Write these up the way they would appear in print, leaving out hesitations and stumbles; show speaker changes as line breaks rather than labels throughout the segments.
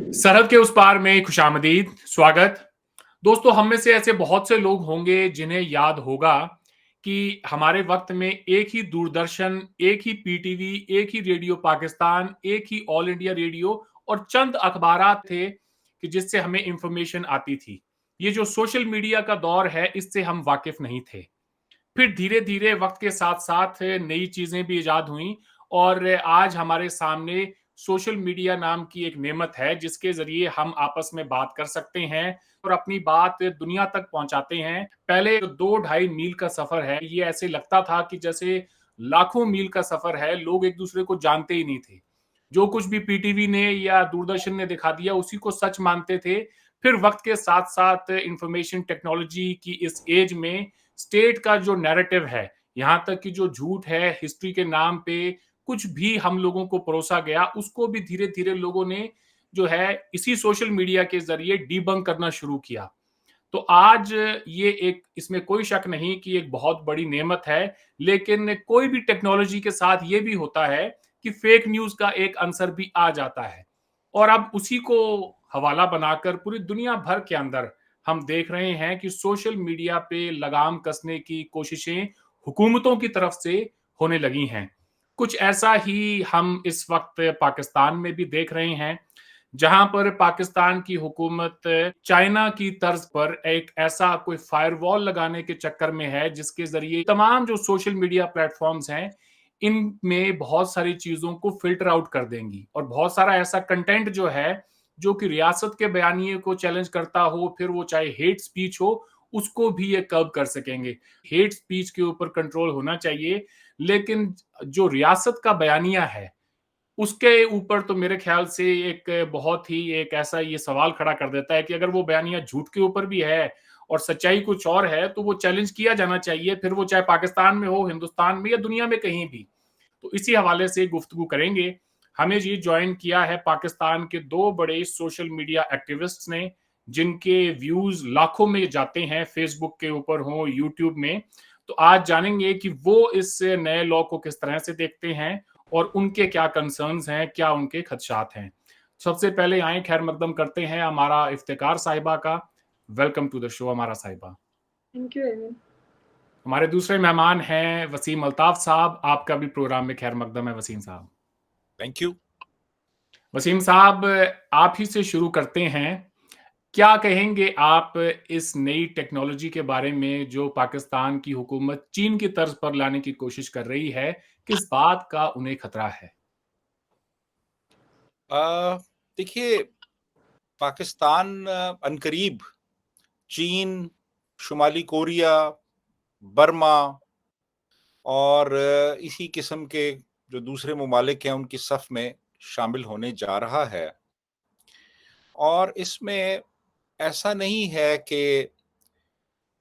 सरहद के उस पार में खुशामदीद, स्वागत। दोस्तों, हम में से ऐसे बहुत से लोग होंगे जिन्हें याद होगा कि हमारे वक्त में एक ही दूरदर्शन, एक ही पीटीवी, एक ही रेडियो पाकिस्तान, एक ही ऑल इंडिया रेडियो और चंद अखबारात थे कि जिससे हमें इंफॉर्मेशन आती थी। ये जो सोशल मीडिया का दौर है, इससे हम वाकिफ नहीं थे। फिर धीरे-धीरे वक़्त के साथ-साथ नई चीज़ें भी इजाद हुईं और आज हमारे सामने सोशल मीडिया नाम की एक नेमत है, जिसके ज़रिए हम आपस में बात कर सकते हैं और अपनी बात दुनिया तक पहुँचाते हैं। पहले 2 ढाई मील का सफ़र है, ये ऐसे लगता था कि जैसे लाखों मील का सफ़र है, लोग एक-दूसरे को जानते ही नहीं थे। जो कुछ भी पीटीवी ने या दूरदर्शन ने दिखा दिया, उसी को सच मानते थे। फिर वक़्त के साथ-साथ इन्फॉर्मेशन टेक्नोलॉजी की इस ऐज में स्टेट का जो नैरेटिव है, यहाँ तक कि जो झूठ है हिस्ट्री के नाम पे, कुछ भी हम लोगों को परोसा गया, उसको भी धीरे-धीरे लोगों ने जो है इसी सोशल मीडिया के ज़रिए डिबंक करना शुरू किया। तो आज ये एक इसमें कोई शक नहीं कि एक बहुत बड़ी नेमत है, लेकिन कोई भी टेक्नोलॉजी के साथ ये भी होता है कि फेक न्यूज़ का एक अंसर भी आ जाता है। और अब उसी को हवाला बनाकर पूरी दुनिया भर के अंदर हम देख रहे हैं कि सोशल मीडिया पे लगाम कसने की कोशिशें हुकूमतों की तरफ से होने लगी हैं। कुछ ऐसा ही हम इस वक़्त पाकिस्तान में भी देख रहे हैं, जहां पर पाकिस्तान की हुकूमत चाइना की तर्ज पर एक ऐसा कोई फायरवॉल लगाने के चक्कर में है जिसके जरिए तमाम जो सोशल मीडिया प्लेटफॉर्म्स हैं इनमें बहुत सारी चीजों को फिल्टर आउट कर देंगी और बहुत सारा ऐसा कंटेंट जो है जो कि रियासत के बयानिए को चैलेंज करता हो, फिर वो चाहे हेट स्पीच हो, उसको भी ये कर्ब कर सकेंगे। हेट स्पीच के ऊपर कंट्रोल होना चाहिए, लेकिन जो रियासत का बयानिया है उसके ऊपर तो मेरे ख्याल से एक बहुत ही एक ऐसा ये सवाल खड़ा कर देता है कि अगर वो बयानिया झूठ के ऊपर भी है और सच्चाई कुछ और है, तो वो चैलेंज किया जाना चाहिए, फिर वो चाहे पाकिस्तान में हो, हिंदुस्तान में या दुनिया में कहीं भी। तो इसी हवाले से गुफ्तगू करेंगे। हमें ये जॉइन किया है पाकिस्तान के 2 बड़े सोशल मीडिया एक्टिविस्ट्स ने, जिनके व्यूज़ लाखों में जाते हैं, फेसबुक के ऊपर हो, यूट्यूब में। तो आज जानेंगे कि वो इस नए लॉ को किस तरह से देखते हैं और उनके क्या कंसर्न्स हैं, क्या उनके खदशात हैं। सबसे पहले आएँ खैर मकदम करते हैं हमारा इफ्तिकार साहिबा का। वेलकम टू द शो अमारा साहिबा।
Thank you Evin.
हमारे दूसरे मेहमान हैं वसीम अल्ताफ साहब, आपका भी प्रोग्राम में खैर मकदम है वसीम साहब।
Thank you.
वसीम साहब, आप ही से शुरू करते हैं। क्या कहेंगे आप इस नई टेक्नोलॉजी के बारे में जो पाकिस्तान की हुकूमत चीन की तर्ज पर लाने की कोशिश कर रही है? किस बात का उन्हें खतरा है?
देखिए, पाकिस्तान अनकरीब चीन, शुमाली कोरिया, बर्मा और इसी किस्म के जो दूसरे ममालिक हैं उनकी सफ़ में शामिल होने जा रहा है। और इसमें ऐसा नहीं है कि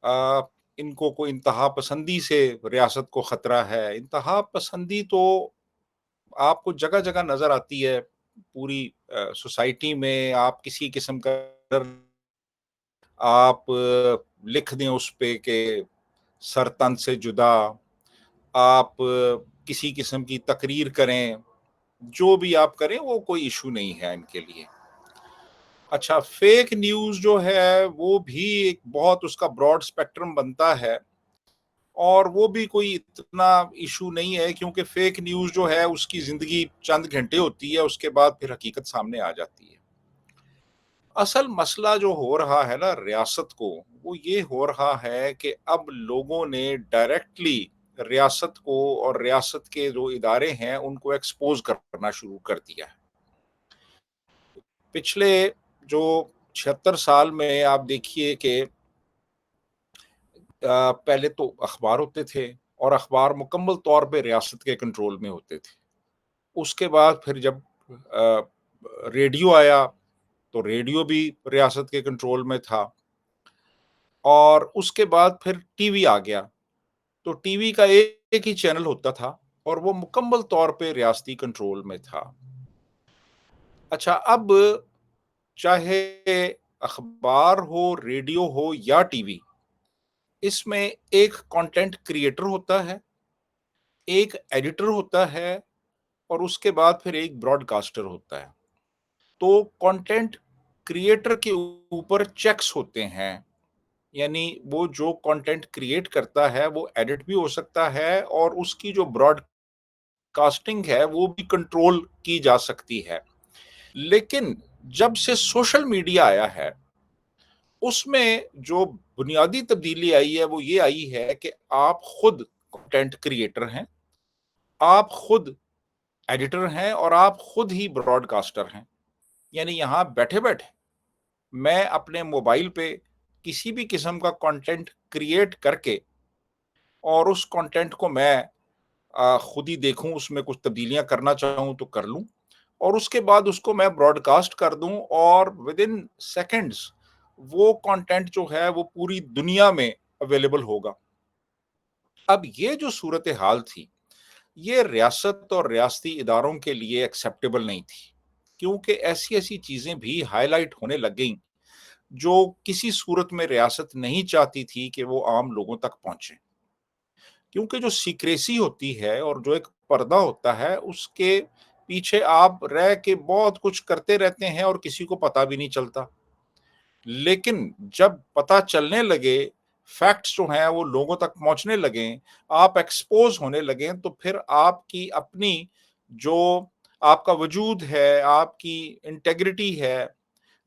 अ, इनको कोई इंतहा पसंदी से रियासत को ख़तरा है। इंतहा पसंदी तो आपको जगह-जगह नज़र आती है, पूरी सोसाइटी में आप किसी किस्म का आप लिख दें उस पे कि सर तन से जुदा, आप किसी किस्म की तकरीर करें, जो भी आप करें वो कोई इशू नहीं है इनके लिए। अच्छा, फेक न्यूज़ जो है वो भी एक बहुत उसका ब्रॉड स्पेक्ट्रम बनता है और वो भी कोई इतना इशू नहीं है, क्योंकि फेक न्यूज़ जो है उसकी ज़िंदगी चंद घंटे होती है, उसके बाद फिर हकीकत सामने आ जाती है। असल मसला जो हो रहा है ना रियासत को, वो ये हो रहा है कि अब लोगों ने डायरेक्टली रियासत को और रियासत के जो इदारे हैं उनको एक्सपोज करना शुरू कर दिया है। पिछले जो 76 साल में आप देखिए कि पहले तो अखबार होते थे और अखबार मुकम्मल तौर पे रियासत के कंट्रोल में होते थे। उसके बाद फिर जब रेडियो आया तो रेडियो भी रियासत के कंट्रोल में था और उसके बाद फिर टीवी आ गया, तो टीवी का एक ही चैनल होता था और वो मुकम्मल तौर पे रियासती कंट्रोल में था। अच्छा, अब चाहे अखबार हो, रेडियो हो या टीवी, इसमें एक कंटेंट क्रिएटर होता है, एक एडिटर होता है और उसके बाद फिर एक ब्रॉडकास्टर होता है। तो कंटेंट क्रिएटर के ऊपर चेक्स होते हैं, यानी वो जो कंटेंट क्रिएट करता है वो एडिट भी हो सकता है और उसकी जो ब्रॉडकास्टिंग है वो भी कंट्रोल की जा सकती है। लेकिन जब से सोशल मीडिया आया है, उसमें जो बुनियादी तब्दीली आई है वो ये आई है कि आप खुद कंटेंट क्रिएटर हैं, आप खुद एडिटर हैं और आप खुद ही ब्रॉडकास्टर हैं। यानी यहाँ बैठे-बैठे मैं अपने मोबाइल पे किसी भी किस्म का कंटेंट क्रिएट करके और उस कंटेंट को मैं खुद ही देखूं, उसमें कुछ तब्दीलियां करना चाहूं तो कर लूं और उसके बाद उसको मैं ब्रॉडकास्ट कर दूं और विद इन सेकेंड्स वो कंटेंट जो है वो पूरी दुनिया में अवेलेबल होगा। अब ये जो सूरत हाल थी, ये रियासत और रियासती इदारों के लिए एक्सेप्टेबल नहीं थी, क्योंकि ऐसी ऐसी चीजें भी हाईलाइट होने लग गईं जो किसी सूरत में रियासत नहीं चाहती थी कि वो आम लोगों तक पहुंचे। क्योंकि जो सीक्रेसी होती है और जो एक पर्दा होता है, उसके पीछे आप रह के बहुत कुछ करते रहते हैं और किसी को पता भी नहीं चलता। लेकिन जब पता चलने लगे, फैक्ट्स जो हैं वो लोगों तक पहुंचने लगे, आप एक्सपोज होने लगे, तो फिर आपकी अपनी जो आपका वजूद है, आपकी इंटेग्रिटी है,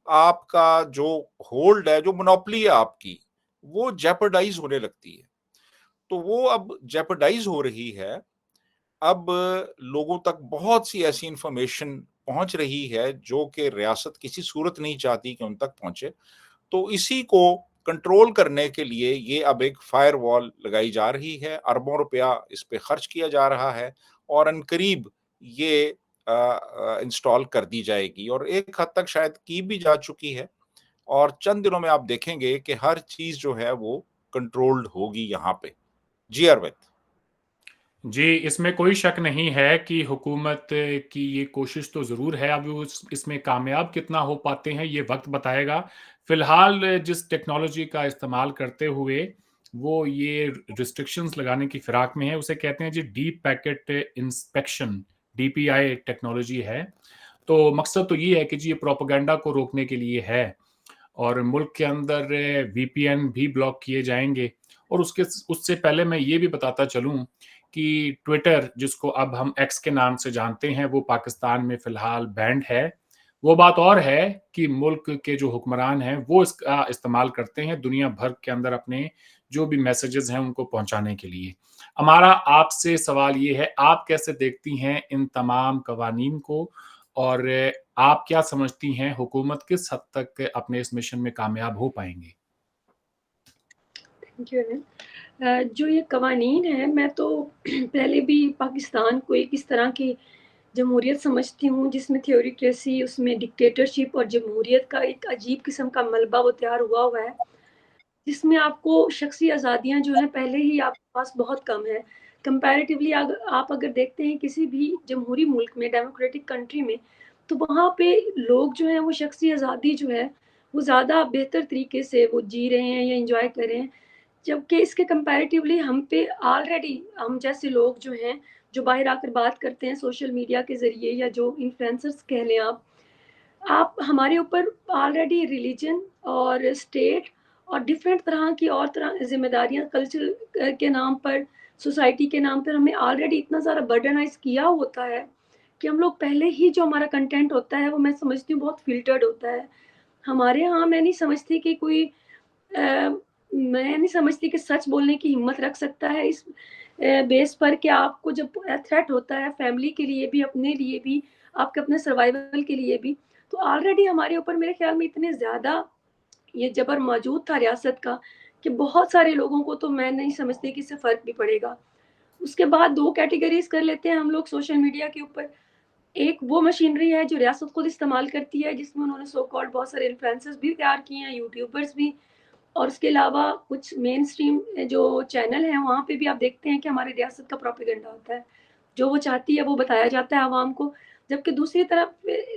आपका जो होल्ड है, जो मोनोपोली है आपकी, वो जेपरडाइज होने लगती है। तो वो अब जेपरडाइज हो रही है। अब लोगों तक बहुत सी ऐसी इंफॉर्मेशन पहुंच रही है जो कि रियासत किसी सूरत नहीं चाहती कि उन तक पहुंचे। तो इसी को कंट्रोल करने के लिए ये अब एक फायरवॉल लगाई जा रही है, अरबों रुपया इस पे खर्च किया जा रहा है और अनकरीब ये इंस्टॉल कर दी जाएगी और एक हद तक शायद की भी जा चुकी है और चंद दिनों में आप देखेंगे कि हर चीज जो है वो कंट्रोल्ड होगी यहाँ पे। जी अरविंद।
जी, इसमें कोई शक नहीं है कि हुकूमत की ये कोशिश तो ज़रूर है, अब वो इसमें कामयाब कितना हो पाते हैं, ये वक़्त बताएगा। फ़िलहाल जिस टेक्नोलॉजी का इस्तेमाल करते हुए वो ये रिस्ट्रिक्शंस लगाने की फ़िराक में है, उसे कहते हैं जी deep packet inspection, DPI technology है। तो मकसद तो ये है कि जी ये प्रोपेगेंडा को रोकने के लिए है और मुल्क के अंदर वीपीएन भी ब्लॉक किए जाएँगे और उसके उससे पहले मैं ये भी बताता चलूँ कि ट्विटर जिसको अब हम एक्स के नाम से जानते हैं, वो पाकिस्तान में फ़िलहाल बैंड है। वो बात और है कि मुल्क के जो हुक्मरान हैं, वो इसका इस्तेमाल करते हैं दुनिया भर के अंदर अपने जो भी मैसेजेज़ हैं, उनको पहुँचाने के लिए। हमारा आपसे सवाल ये है, आप कैसे देखती हैं इन तमाम कवानीन को और आप क्या समझती हैं हुकूमत किस हद तक अपने इस मिशन में कामयाब हो पाएँगी?
Thank you Anil. जो ये कवानीन है, मैं तो पहले भी पाकिस्तान को एक इस तरह की जमहूरियत समझती हूँ जिसमें थ्योरीक्रेसी, उसमें डिक्टेटरशिप और जमहूरियत का एक अजीब किस्म का मलबा वो तैयार हुआ है, जिसमें आपको शख्सी आज़ादियाँ जो हैं पहले ही आपके पास बहुत कम है। कंपैरेटिवली आप अगर देखते हैं किसी भी जमहूरी मुल्क में, डेमोक्रेटिक कंट्री में, तो वहाँ पे लोग जो हैं वो शख्सी आज़ादी जो है, वो ज़्यादा बेहतर तरीके से वो जी रहे हैं या एन्जॉय कर रहे हैं। जबकि इसके कंपैरेटिवली हम पे ऑलरेडी हम जैसे लोग जो हैं, जो बाहर आकर बात करते हैं सोशल मीडिया के ज़रिए या जो इन्फ्लुएंसर्स कह लें आप हमारे ऊपर ऑलरेडी रिलीजन और स्टेट और डिफरेंट तरह की और तरह ज़िम्मेदारियाँ कल्चर के नाम पर, सोसाइटी के नाम पर हमें ऑलरेडी इतना ज़्यादा बर्डनाइज़ किया होता है, कि हम लोग पहले ही जो हमारा कंटेंट होता है, वो मैं समझती हूँ बहुत फ़िल्टर्ड होता है। हमारे यहाँ मैं नहीं समझती कि कोई मैं नहीं समझती कि सच बोलने की हिम्मत रख सकता है इस बेस पर कि आपको जब थ्रेट होता है फैमिली के लिए भी, अपने लिए भी, आपके अपने सर्वाइवल के लिए भी, तो ऑलरेडी हमारे ऊपर मेरे ख्याल में इतने ज़्यादा ये जबर मौजूद था रियासत का कि बहुत सारे लोगों को तो मैं नहीं समझती कि इससे फ़र्क भी पड़ेगा। उसके बाद 2 कैटेगरीज़ कर लेते हैं हम लोग सोशल मीडिया के ऊपर। एक वो मशीनरी है जो रियासत खुद इस्तेमाल करती है, जिसमें उन्होंने सो कॉल्ड बहुत सारे इन्फ्लुएंसर्स भी तैयार किए हैं, यूट्यूबर्स भी और उसके अलावा कुछ मेन स्ट्रीम जो चैनल हैं, वहाँ पे भी आप देखते हैं कि हमारी रियासत का प्रोपेगेंडा होता है। जो वो चाहती है, वो बताया जाता है आवाम को। जबकि दूसरी तरफ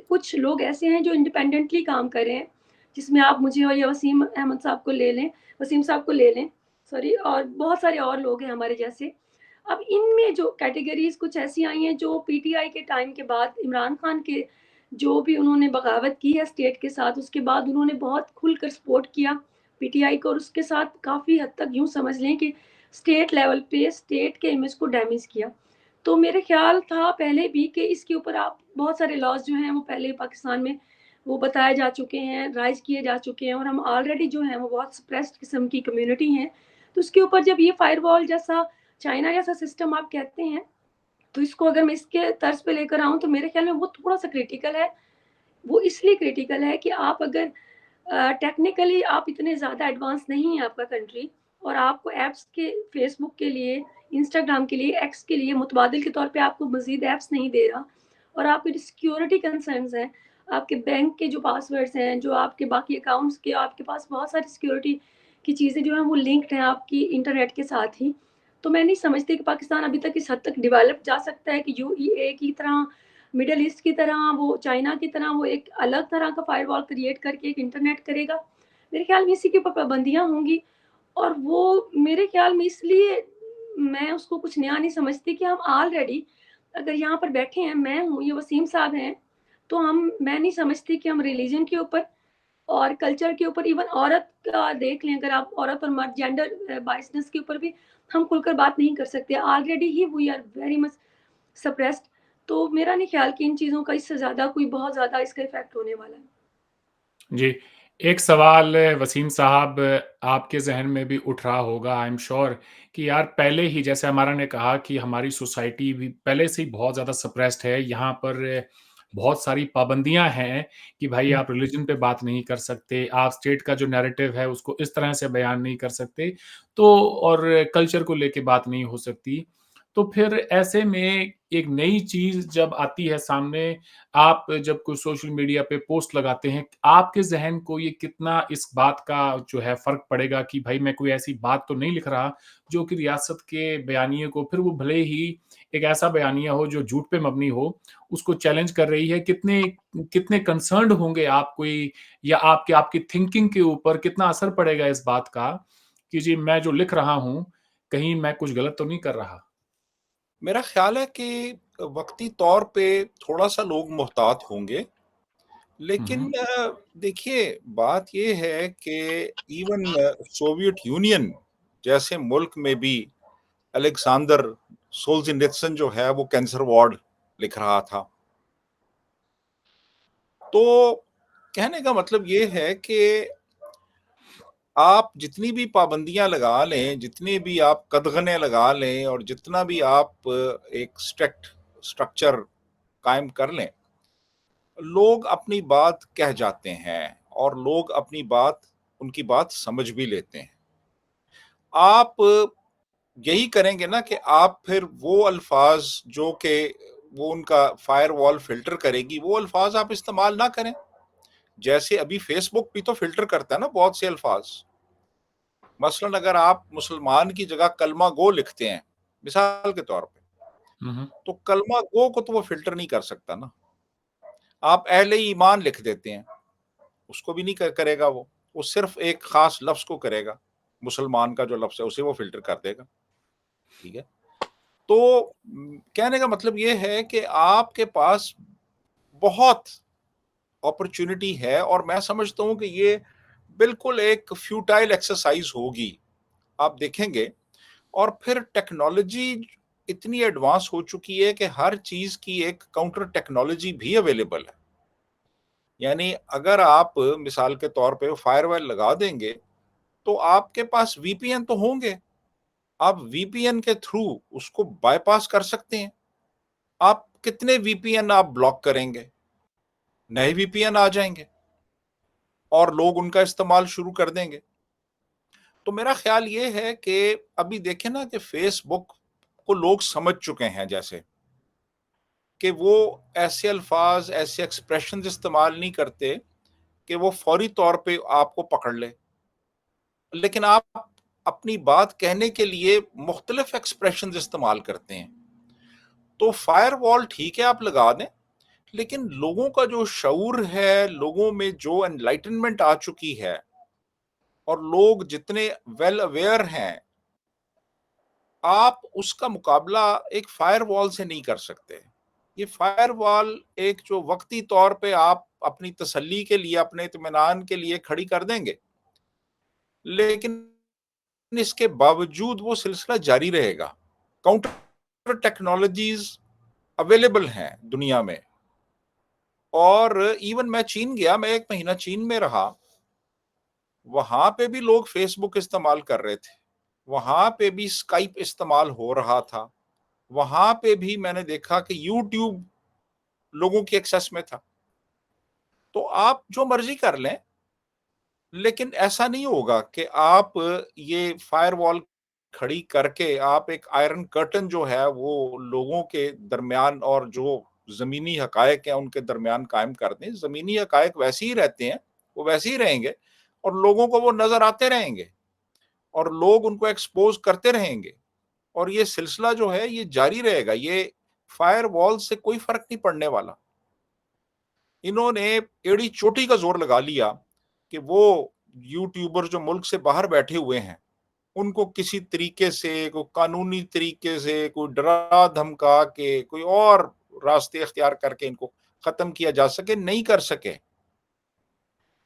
कुछ लोग ऐसे हैं जो इंडिपेंडेंटली काम कर रहे हैं, जिसमें आप मुझे और या वसीम अहमद साहब को ले लें वसीम साहब को ले लें, सॉरी और बहुत सारे और लोग हैं हमारे जैसे। अब इनमें जो कैटेगरीज़ कुछ ऐसी आई हैं जो पीटीआई के टाइम के बाद इमरान खान के जो भी उन्होंने बगावत की है स्टेट के साथ, उसके बाद उन्होंने बहुत खुलकर सपोर्ट किया पीटीआई को, और उसके साथ काफ़ी हद तक यूँ समझ लें कि स्टेट लेवल पे स्टेट के इमेज को डैमेज किया। तो मेरे ख्याल था पहले भी कि इसके ऊपर आप बहुत सारे लॉज़ जो हैं वो पहले पाकिस्तान में वो बताए जा चुके हैं, राइज़ किए जा चुके हैं, और हम ऑलरेडी जो हैं वो बहुत सप्रेस्ड किस्म की कम्युनिटी हैं। तो उसके ऊपर जब ये फायरवॉल जैसा, चाइना जैसा सिस्टम आप कहते हैं, तो इसको अगर मैं इसके तर्ज पे लेकर आऊँ तो मेरे ख्याल में वो थोड़ा-सा क्रिटिकल है। वो इसलिए क्रिटिकल है कि आप अगर टेक्निकली आप इतने ज़्यादा एडवांस नहीं है आपका कंट्री, और आपको ऐप्स के फेसबुक के लिए, इंस्टाग्राम के लिए, एक्स के लिए मुतबादिल के तौर पे आपको मज़ीद ऐप्स नहीं दे रहा, और आपके जो सिक्योरिटी कंसर्न्स हैं, आपके बैंक के जो पासवर्ड्स हैं, जो आपके बाकी अकाउंट्स के, आपके पास बहुत सारी सिक्योरिटी की चीज़ें जो हैं वो लिंक्ड हैं आपकी इंटरनेट के साथ ही। तो मैं नहीं समझती कि पाकिस्तान अभी तक इस हद तक डेवलप जा सकता है कि यूएई की तरह, मिडल ईस्ट की तरह, वो चाइना की तरह वो एक अलग तरह का फायरवॉल क्रिएट करके एक इंटरनेट करेगा। मेरे ख्याल में इसी के ऊपर पाबंदियाँ होंगी, और वो मेरे ख्याल में इसलिए मैं उसको कुछ नया नहीं समझती कि हम ऑलरेडी अगर यहाँ पर बैठे हैं, मैं हूँ, ये वसीम साहब हैं, तो मैं नहीं समझती कि हम रिलीजन के ऊपर और कल्चर के ऊपर, इवन औरत का देख लें, अगर आप औरत और मर्द जेंडर बाइसनेस के ऊपर भी हम खुलकर बात नहीं कर सकते। ऑलरेडी ही we are very much suppressed. तो मेरा नहीं ख्याल कि इन चीज़ों का इससे ज़्यादा कोई बहुत ज़्यादा इसका इफ़ेक्ट होने वाला है।
जी, एक सवाल वसीम साहब आपके ज़हन में भी उठ रहा होगा आई एम श्योर कि यार पहले ही जैसे हमारा ने कहा कि हमारी सोसाइटी भी पहले से ही बहुत ज़्यादा सप्रेस्ड है, यहाँ पर बहुत सारी पाबंदियाँ हैं कि भाई आप रिलिजन पे बात नहीं कर सकते, आप स्टेट का जो नैरेटिव है उसको इस तरह से बयान नहीं कर सकते, तो और कल्चर को लेके बात नहीं हो सकती। तो फिर ऐसे में एक नई चीज़ जब आती है सामने, आप जब कोई सोशल मीडिया पे पोस्ट लगाते हैं, आपके ज़हन को ये कितना इस बात का जो है फ़र्क पड़ेगा कि भाई मैं कोई ऐसी बात तो नहीं लिख रहा, जो कि रियासत के बयानिए को फिर वो भले ही एक ऐसा बयानिया हो जो झूठ पे मबनी हो, उसको चैलेंज कर रही है। कितने कितने कंसर्न्ड होंगे आप कोई या आपके आपकी थिंकिंग के ऊपर कितना असर पड़ेगा इस बात का कि जी मैं जो लिख रहा हूँ, कहीं मैं कुछ गलत तो नहीं कर रहा?
मेरा ख्याल है कि वक्ती तौर पे थोड़ा-सा लोग मुहतात होंगे,
हुँ,
लेकिन
हुँ।
देखिए बात ये है कि इवन सोवियत यूनियन जैसे मुल्क में भी अलेक्जेंडर सोल्ज़ेनित्सन जो है वो कैंसर वार्ड लिख रहा था। तो कहने का मतलब ये है कि आप जितनी भी पाबंदियाँ लगा लें, जितने भी आप कदगने लगा लें और जितना भी आप एक स्ट्रिक्ट स्ट्रक्चर कायम कर लें, लोग अपनी बात कह जाते हैं और लोग अपनी बात उनकी बात समझ भी लेते हैं। आप यही करेंगे ना कि आप फिर वो अल्फ़ाज़ जो कि वो उनका फ़ायरवॉल फ़िल्टर करेगी, वो अल्फ़ाज़ आप इस्तेमाल ना करें। जैसे अभी फ़ेसबुक भी तो फ़िल्टर करता है ना बहुत से अल्फ़ाज़। मसलन अगर आप मुसलमान की जगह कलमा गो लिखते हैं, मिसाल के तौर पे,
हुँ, हुँ।
तो कलमा गो को तो वो फ़िल्टर नहीं कर सकता ना। आप अहले ईमान लिख देते हैं, उसको भी नहीं करेगा वो। वो सिर्फ़ एक ख़ास लफ्ज़ को करेगा, मुसलमान का जो लफ्ज़ है उसे वो फ़िल्टर कर देगा, ठीक है? तो कहने का मतलब ये है कि आपके पास बहुत अपॉर्च्युनिटी है और मैं समझता हूँ कि ये बिल्कुल एक फ्यूटाइल एक्सरसाइज़ होगी। आप देखेंगे और फिर टेक्नोलॉजी इतनी एडवांस हो चुकी है कि हर चीज़ की एक काउंटर टेक्नोलॉजी भी अवेलेबल है। यानी अगर आप मिसाल के तौर पे फायरवॉल लगा देंगे, तो आपके पास वीपीएन तो होंगे। आप वीपीएन के थ्रू उसको बायपास कर सकते हैं। आप कितने वीपीएन आप ब्लॉक करेंगे? नए वीपीएन आ जाएँगे और लोग उनका इस्तेमाल शुरू कर देंगे। तो मेरा ख़्याल ये है कि अभी देखें ना कि फ़ेसबुक को लोग समझ चुके हैं जैसे, कि वो ऐसे अल्फ़ाज़, ऐसे एक्सप्रेशंस इस्तेमाल नहीं करते कि वो फ़ौरी तौर पे आपको पकड़ ले। लेकिन आप अपनी बात कहने के लिए मुख्तलिफ एक्सप्रेशंस इस्तेमाल करते हैं। तो फ़ायरवॉल ठीक है आप लगा दें, लेकिन लोगों का जो शऊर है, लोगों में जो एनलाइटनमेंट आ चुकी है और लोग जितने वेल अवेयर हैं, आप उसका मुकाबला एक फ़ायरवॉल से नहीं कर सकते। ये फायरवॉल एक जो वक्ती तौर पे आप अपनी तसल्ली के लिए, अपने इत्मीनान के लिए खड़ी कर देंगे, लेकिन इसके बावजूद वो सिलसिला जारी रहेगा। काउंटर टेक्नोलॉजीज अवेलेबल हैं दुनिया में, और इवन मैं चीन गया, मैं 1 महीना चीन में रहा, वहां पे भी लोग फेसबुक इस्तेमाल कर रहे थे, वहां पे भी स्काइप इस्तेमाल हो रहा था, वहां पे भी मैंने देखा कि यूट्यूब लोगों की एक्सेस में था। तो आप जो मर्जी कर लें, लेकिन ऐसा नहीं होगा कि आप ये फायरवॉल खड़ी करके आप एक आयरन कर्टन जो है वो लोगों के दरमियान और जो ज़मीनी हकायक हैं उनके दरमियान कायम कर दें। ज़मीनी हकायक वैसे ही रहते हैं, वो वैसे ही रहेंगे और लोगों को वो नज़र आते रहेंगे और लोग उनको एक्सपोज़ करते रहेंगे, और ये सिलसिला जो है ये जारी रहेगा। ये फायरवॉल से कोई फ़र्क नहीं पड़ने वाला। इन्होंने एड़ी चोटी का ज़ोर लगा लिया कि वो यूट्यूबर जो मुल्क से बाहर बैठे हुए हैं, उनको किसी तरीके से, कोई कानूनी तरीके से, कोई डरा-धमका के, कोई और रास्ते इख्तियार करके इनको ख़त्म किया जा सके, नहीं कर सके।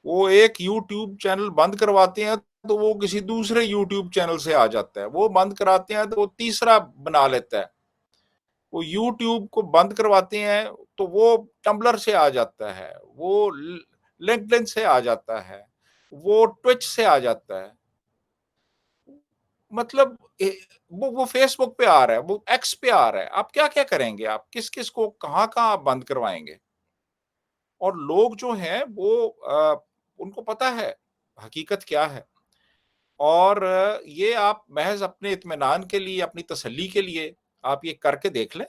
वो एक यूट्यूब चैनल बंद करवाते हैं, तो वो किसी दूसरे यूट्यूब चैनल से आ जाता है। वो बंद कराते हैं, तो वो तीसरा बना लेता है। वो यूट्यूब को बंद करवाते हैं, तो वो टम्बलर से आ जाता है, वो लिंक्डइन से आ जाता है, वो ट्विच से आ जाता है। मतलब वो फेसबुक पे आ रहा है, वो एक्स पे आ रहा है। आप क्या-क्या करेंगे? आप किस-किस को कहाँ-कहाँ आप बंद करवाएँगे? और लोग जो हैं वो उनको पता है हकीकत क्या है, और ये आप महज़ अपने इत्मीनान के लिए, अपनी तसल्ली के लिए आप ये करके देख लें,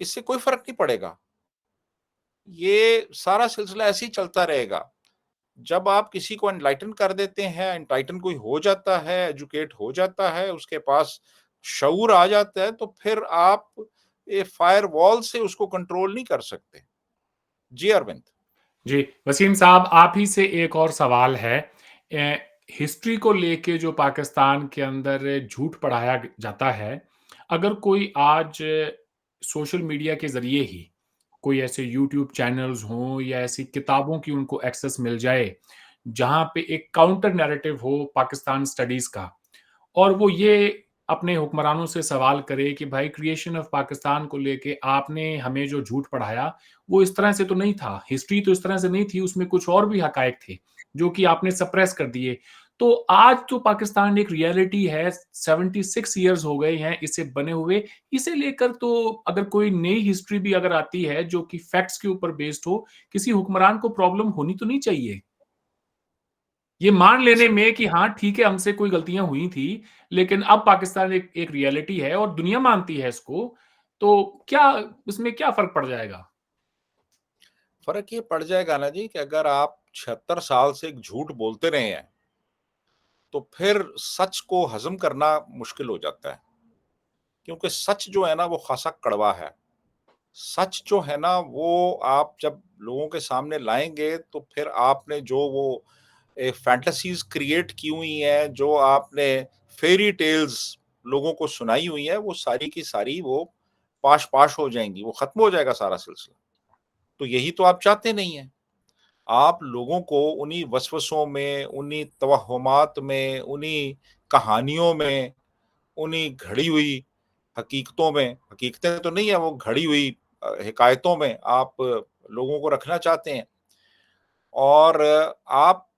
इससे कोई फ़र्क नहीं पड़ेगा। ये सारा सिलसिला ऐसे ही चलता रहेगा। जब आप किसी को एनलाइटन कर देते हैं, एनलाइटन कोई हो जाता है, एजुकेट हो जाता है, उसके पास शऊर आ जाता है, तो फिर आप ये फायरवॉल से उसको कंट्रोल नहीं कर सकते। जी अरविंद।
जी, वसीम साहब आप ही से एक और सवाल है। अ, हिस्ट्री को लेके जो पाकिस्तान के अंदर झूठ पढ़ाया जाता है, अगर कोई आज सोशल मीडिया के ज़रिए ही कोई ऐसे यूट्यूब चैनल्स हों या ऐसी किताबों की उनको एक्सेस मिल जाए, जहाँ पे एक काउंटर नैरेटिव हो पाकिस्तान स्टडीज़ का, और वो ये अपने हुक्मरानों से सवाल करे कि भाई क्रिएशन ऑफ पाकिस्तान को लेके आपने हमें जो झूठ पढ़ाया, वो इस तरह से तो नहीं था, हिस्ट्री तो इस तरह से नहीं थी, उसमें कुछ और भी हकायक थे, जो कि आपने सप्रेस कर दिए। तो आज तो पाकिस्तान एक रियलिटी है, 76 ईयर्स हो गए हैं इसे बने हुए, इसे लेकर तो अगर कोई नई हिस्ट्री भी अगर आती है, जो कि फैक्ट्स के ऊपर बेस्ड हो, किसी हुक्मरान को प्रॉब्लम होनी तो नहीं चाहिए। ये मान लेने में कि हाँ, ठीक है, हमसे कोई गलतियाँ हुई थी, लेकिन अब पाकिस्तान एक एक रियलिटी है और दुनिया मानती है इसको, तो क्या इसमें क्या फ़र्क पड़ जाएगा?
फ़र्क ये पड़ जाएगा ना जी कि अगर आप 76 साल से एक झूठ बोलते रहे हैं, तो फिर सच को हज़म करना मुश्किल हो जाता है। क्योंकि सच जो है ना वो ख़ासा कड़वा है। सच जो है ना वो आप जब लोगों के सामने लाएँगे, तो फिर आपने जो वो फैंटेसीज़ क्रिएट की हुई हैं, जो आपने फेयरी टेल्स लोगों को सुनाई हुई हैं, वो सारी की सारी वो पाश-पाश हो जाएँगी, वो ख़त्म हो जाएगा सारा सिलसिला। तो यही तो आप चाहते नहीं हैं। आप लोगों को उन्हीं वसवसों में, उन्हीं तवहुमात में, उन्हीं कहानियों में, उन्हीं घड़ी हुई हकीकतों में, हकीकतें तो नहीं है, वो घड़ी हुई हिकायतों में आप लोगों को रखना चाहते हैं, और आप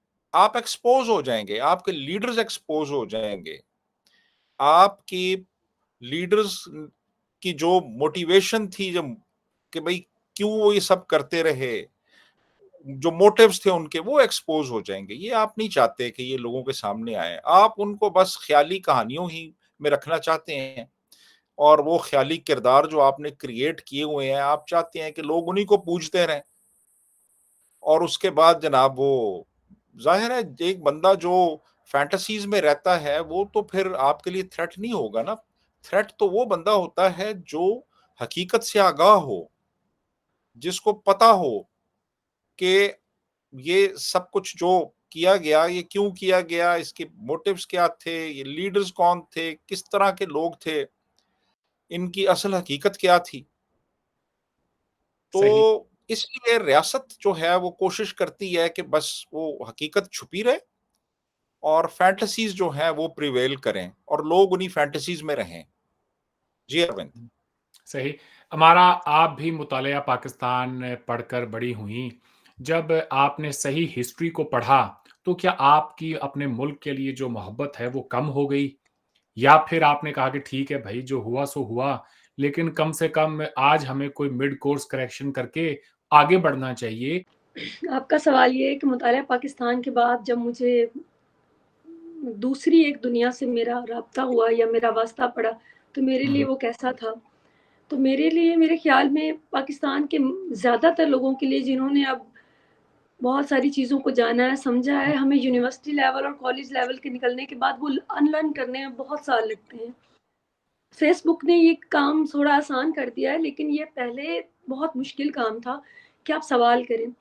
एक्सपोज़ हो जाएँगे, आपके लीडर्स एक्सपोज़ हो जाएँगे। आपकी लीडर्स की जो मोटिवेशन थी, जब कि भई क्यों वो ये सब करते रहे, जो मोटिव्स थे उनके, वो एक्सपोज़ हो जाएँगे। ये आप नहीं चाहते कि ये लोगों के सामने आए। आप उनको बस ख़याली कहानियों ही में रखना चाहते हैं, और वो ख़याली किरदार जो आपने क्रिएट किए हुए हैं, आप चाहते हैं कि लोग उन्हीं को पूजते रहें, और उसके बाद जनाब वो ज़ाहिर है एक बंदा जो फैंटेसीज़ में रहता है, वो तो फिर आपके लिए थ्रेट नहीं होगा ना। थ्रेट तो वो बंदा होता है जो हकीकत से आगाह हो, जिसको पता हो कि ये सब कुछ जो किया गया, ये क्यों किया गया, इसके मोटिव्स क्या थे, ये लीडर्स कौन थे, किस तरह के लोग थे, इनकी असल हकीकत क्या थी।
सही।
तो इसलिए रियासत जो है वो कोशिश करती है कि बस वो हकीकत छुपी रहे और फैंटेसीज़ जो हैं वो प्रिवेल करें और लोग उन्हीं फैंटेसीज़ में रहें। जी अरविंद।
सही। हमारा आप भी मुतालिया पाकिस्तान पढ़कर बड़ी हुईं। जब आपने सही हिस्ट्री को पढ़ा, तो क्या आपकी अपने मुल्क के लिए जो मोहब्बत है वो कम हो गई? या फिर आपने कहा कि ठीक है भई जो हुआ सो हुआ, लेकिन कम से कम आज हमें कोई मिड कोर्स करेक्शन करके आगे बढ़ना चाहिए?
आपका सवाल ये है कि मुतालिया पाकिस्तान के बाद जब मुझे दूसरी एक दुनिया से मेरा राब्ता हुआ या मेरा वास्ता पड़ा, तो मेरे
हुँ,
लिए
हुँ।
वो कैसा था? तो मेरे लिए मेरे ख़्याल में पाकिस्तान के ज़्यादातर लोगों के लिए जिन्होंने अब बहुत सारी चीज़ों को जाना है, समझा है, हमें यूनिवर्सिटी लेवल और कॉलेज लेवल के निकलने के बाद वो अनलर्न करने में बहुत साल लगते हैं। फ़ेसबुक ने ये काम थोड़ा आसान कर दिया है, लेकिन ये पहले बहुत मुश्किल काम था कि आप सवाल करें।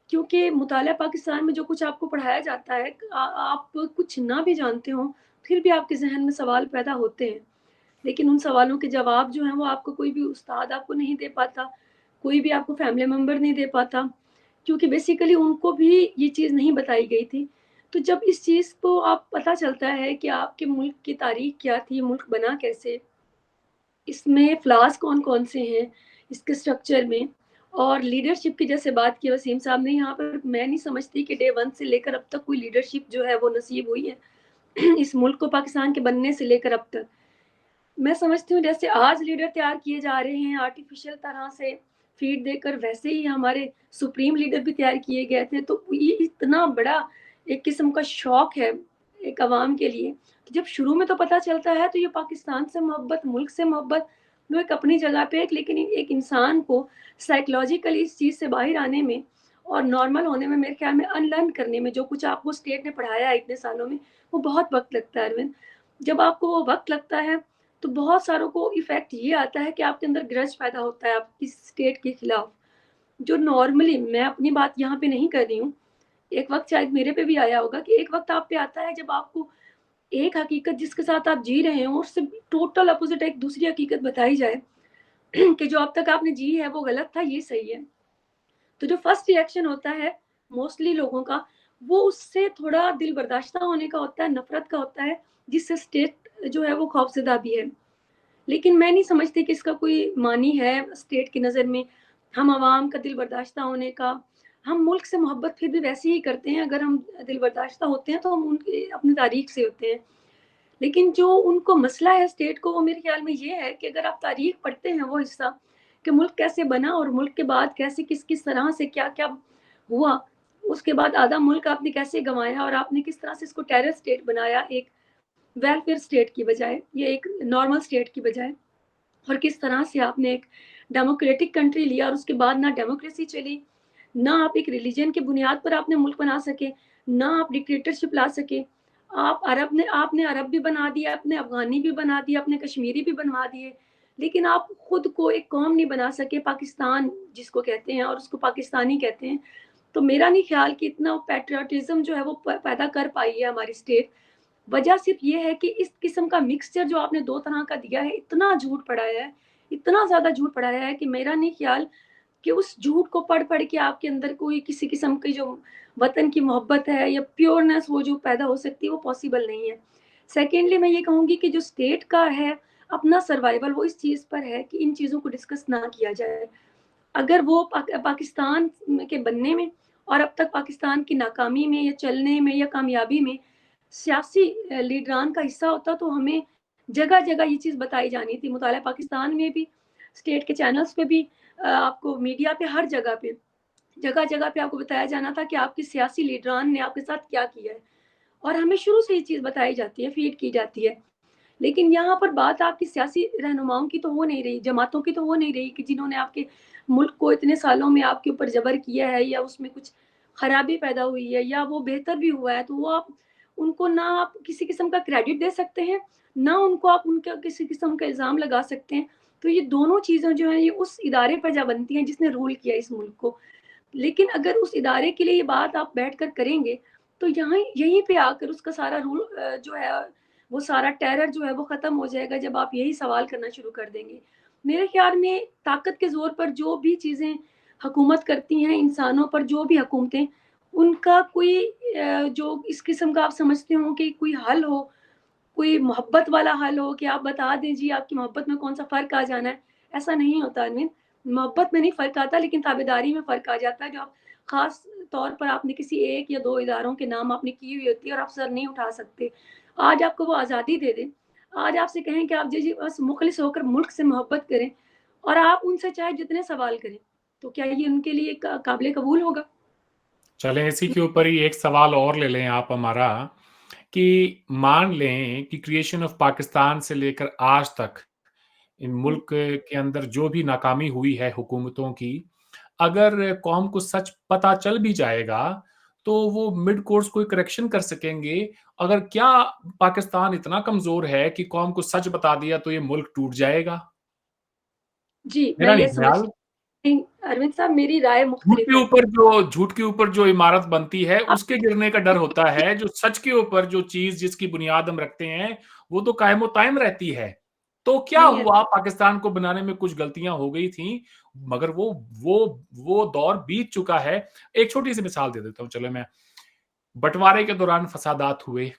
क्योंकि मुतालिया पाकिस्तान में जो कुछ आपको पढ़ाया जाता है, आप कुछ ना भी जानते हों, फिर भी आपके ज़हन में सवाल पैदा होते हैं। लेकिन उन सवालों के जवाब जो हैं वो आपको कोई भी उस्ताद आपको नहीं दे पाता, कोई भी आपको फैमिली मेंबर नहीं दे पाता, क्योंकि बेसिकली उनको भी ये चीज़ नहीं बताई गई थी। तो जब इस चीज़ को आप पता चलता है कि आपके मुल्क की तारीख़ क्या थी, मुल्क बना कैसे, इसमें फ्लॉज़ कौन-कौन से हैं, इसके स्ट्रक्चर में और लीडरशिप की जैसे बात की वसीम साहब ने यहाँ पर, मैं नहीं समझती कि डे 1 से लेकर अब तक कोई लीडरशिप जो है वो नसीब हुई है इस मुल्क को पाकिस्तान के बनने से लेकर अब तक। मैं समझती हूँ जैसे आज लीडर तैयार किए जा रहे हैं आर्टिफ़िशियल तरह से फ़ीड देकर, वैसे ही हमारे सुप्रीम लीडर भी तैयार किए गए थे। तो ये इतना बड़ा एक किस्म का शॉक है एक अवाम के लिए। तो जब शुरू में तो पता चलता है तो ये पाकिस्तान से मोहब्बत, मुल्क से मोहब्बत, वो एक अपनी जगह पे एक, लेकिन एक इंसान को साइकोलॉजिकली इस चीज़ से बाहर आने में और नॉर्मल होने में, मेरे ख़्याल में अनलर्न करने में, जो कुछ आपको स्टेट ने पढ़ाया है इतने सालों में, वो बहुत वक़्त लगता है अरविंद। जब आपको वो वक़्त लगता है तो बहुत सारों को इफ़ेक्ट ये आता है कि आपके अंदर ग्रज पैदा होता है आपकी स्टेट के खिलाफ, जो नॉर्मली, मैं अपनी बात यहाँ पे नहीं कर रही हूँ, एक वक़्त शायद मेरे पे भी आया होगा कि एक वक़्त आप पे आता है जब आपको एक हकीकत जिसके साथ आप जी रहे हो उससे टोटल अपोज़िट एक दूसरी हकीकत बताई जाए कि जो अब तक आपने जी है वो गलत था, ये सही है। तो जो फर्स्ट रिएक्शन होता है मोस्टली लोगों का, वो उससे थोड़ा दिल बर्दाश्त होने का होता है, नफ़रत का होता है, जिससे स्टेट जो है वो खौफ़ज़दा भी है। लेकिन मैं नहीं समझती कि इसका कोई मानी है स्टेट की नज़र में। हम अवाम का दिल बर्दाश्त होने का, हम मुल्क से मोहब्बत फिर भी वैसे ही करते हैं, अगर हम दिल बर्दाश्त होते हैं तो हम उनकी अपनी तारीख से होते हैं। लेकिन जो उनको मसला है स्टेट को, वो मेरे ख़्याल में ये है कि अगर आप तारीख पढ़ते हैं वो हिस्सा कि मुल्क कैसे बना और मुल्क के बाद कैसे किस-किस तरह से क्या-क्या हुआ, उसके बाद आधा मुल्क आपने कैसे गँवाया और आपने किस तरह से इसको टेरर स्टेट बनाया, एक वेलफेयर स्टेट की बजाय, ये एक नॉर्मल स्टेट की बजाय। और किस तरह से आपने एक डेमोक्रेटिक कंट्री लिया और उसके बाद ना डेमोक्रेसी चली, ना आप एक रिलीजन की बुनियाद पर आपने मुल्क बना सके, ना आप डिक्टेटरशिप ला सके। आप अरब ने आपने अरब भी बना दिया, आपने अफ़गानी भी बना दिया, आपने कश्मीरी भी बनवा दिए, लेकिन आप खुद को एक कौम नहीं बना सके, पाकिस्तान जिसको कहते हैं और उसको पाकिस्तानी कहते हैं। तो मेरा नहीं ख़्याल कि इतना पैट्रियोटिज़्म जो है वो पैदा कर पाई है हमारी स्टेट। वजह सिर्फ ये है कि इस किस्म का मिक्सचर जो आपने 2 तरह का दिया है, इतना झूठ पढ़ाया है, इतना ज़्यादा झूठ पढ़ाया है कि मेरा नहीं ख़्याल कि उस झूठ को पढ़-पढ़ के आपके अंदर कोई किसी किस्म की जो वतन की मोहब्बत है या प्योरनेस वो जो पैदा हो सकती है, वो पॉसिबल नहीं है। सेकेंडली मैं ये कहूँगी कि जो स्टेट का है, अपना सर्वाइवल, वो इस चीज़ पर है कि इन चीज़ों को डिस्कस ना किया जाए। अगर वो पाकिस्तान के बनने में और अब तक पाकिस्तान की नाकामी में या चलने में या कामयाबी में सियासी लीडरान का हिस्सा होता, तो हमें जगह-जगह ये चीज़ बताई जानी थी। मुतालिया पाकिस्तान में भी, स्टेट के चैनल्स पे भी, आपको मीडिया पे, हर जगह पे, जगह-जगह पे आपको बताया जाना था कि आपके सियासी लीडरान ने आपके साथ क्या किया है। और हमें शुरू से ये चीज़ बताई जाती है, फ़ीड की जाती है। लेकिन यहाँ पर बात आपकी सियासी रहनुमाओं की तो हो नहीं रही, जमातों की तो हो नहीं रही कि जिन्होंने आपके मुल्क को इतने सालों में आपके ऊपर जबर किया है या उसमें कुछ खराबी पैदा हुई है या वो बेहतर भी हुआ है, तो वो आप उनको ना आप किसी किस्म का क्रेडिट दे सकते हैं, ना उनको आप उनका किसी किस्म का इल्ज़ाम लगा सकते हैं। तो ये दोनों चीज़ें जो हैं ये उस इदारे पर जा बनती हैं जिसने रूल किया इस मुल्क को। लेकिन अगर उस इदारे के लिए ये बात आप बैठकर करेंगे, तो यहाँ यहीं पे आकर उसका सारा रूल जो है, वो सारा टेरर जो है वो ख़त्म हो जाएगा जब आप यही सवाल करना शुरू कर देंगे। मेरे ख़्याल में ताकत के ज़ोर पर जो भी चीज़ें हुकूमत करती हैं इंसानों पर, जो भी हुकूमतें, उनका कोई जो इस किस्म का आप समझते हो कि कोई हल हो, कोई मोहब्बत वाला हल हो कि आप बता दें जी आपकी मोहब्बत में कौन-सा फ़र्क आ जाना है, ऐसा नहीं होता अरविंद। मोहब्बत में नहीं फ़र्क आता, लेकिन ताबेदारी में फ़र्क आ जाता है, जो आप ख़ास तौर पर आपने किसी 1 या 2 इदारों के नाम आपने की हुई होती है और आप सर नहीं उठा सकते। आज आपको वो आज़ादी दे दें, आज आपसे कहें कि आप जी बस मुख़लिस होकर मुल्क से मोहब्बत करें और आप उनसे चाहे जितने सवाल करें, तो क्या ये उनके लिए काबिल कबूल होगा?
चलें इसी के ऊपर ही एक सवाल और ले लें आप हमारा, कि मान लें कि क्रिएशन ऑफ पाकिस्तान से लेकर आज तक इन
हुँ।
मुल्क के अंदर जो भी नाकामी हुई है हुकूमतों की, अगर कौम को सच पता चल भी जाएगा, तो वो मिड कोर्स कोई करेक्शन कर सकेंगे? अगर क्या पाकिस्तान इतना कमज़ोर है कि कौम को सच बता दिया तो ये मुल्क टूट जाएगा?
जी, मैं
मेरा नहीं
ये
ख़्याल।
समझती नहीं, अरविंद साहब, मेरी राय मुख्तलिफ है।
झूठ के ऊपर जो इमारत बनती है, उसके गिरने का डर होता है, जो सच के ऊपर जो चीज़ जिसकी बुनियाद हम रखते हैं, वो तो कायम-ओ-तायम रहती है। तो क्या
नहीं
हुआ, पाकिस्तान को बनाने में कुछ गलतियाँ हो गई थीं, मगर वो वो दौर बीत चुका है। एक छोटी-सी मिसाल दे देता हूँ, चलो मैं बँटवारे के दौरान फसादात हुए।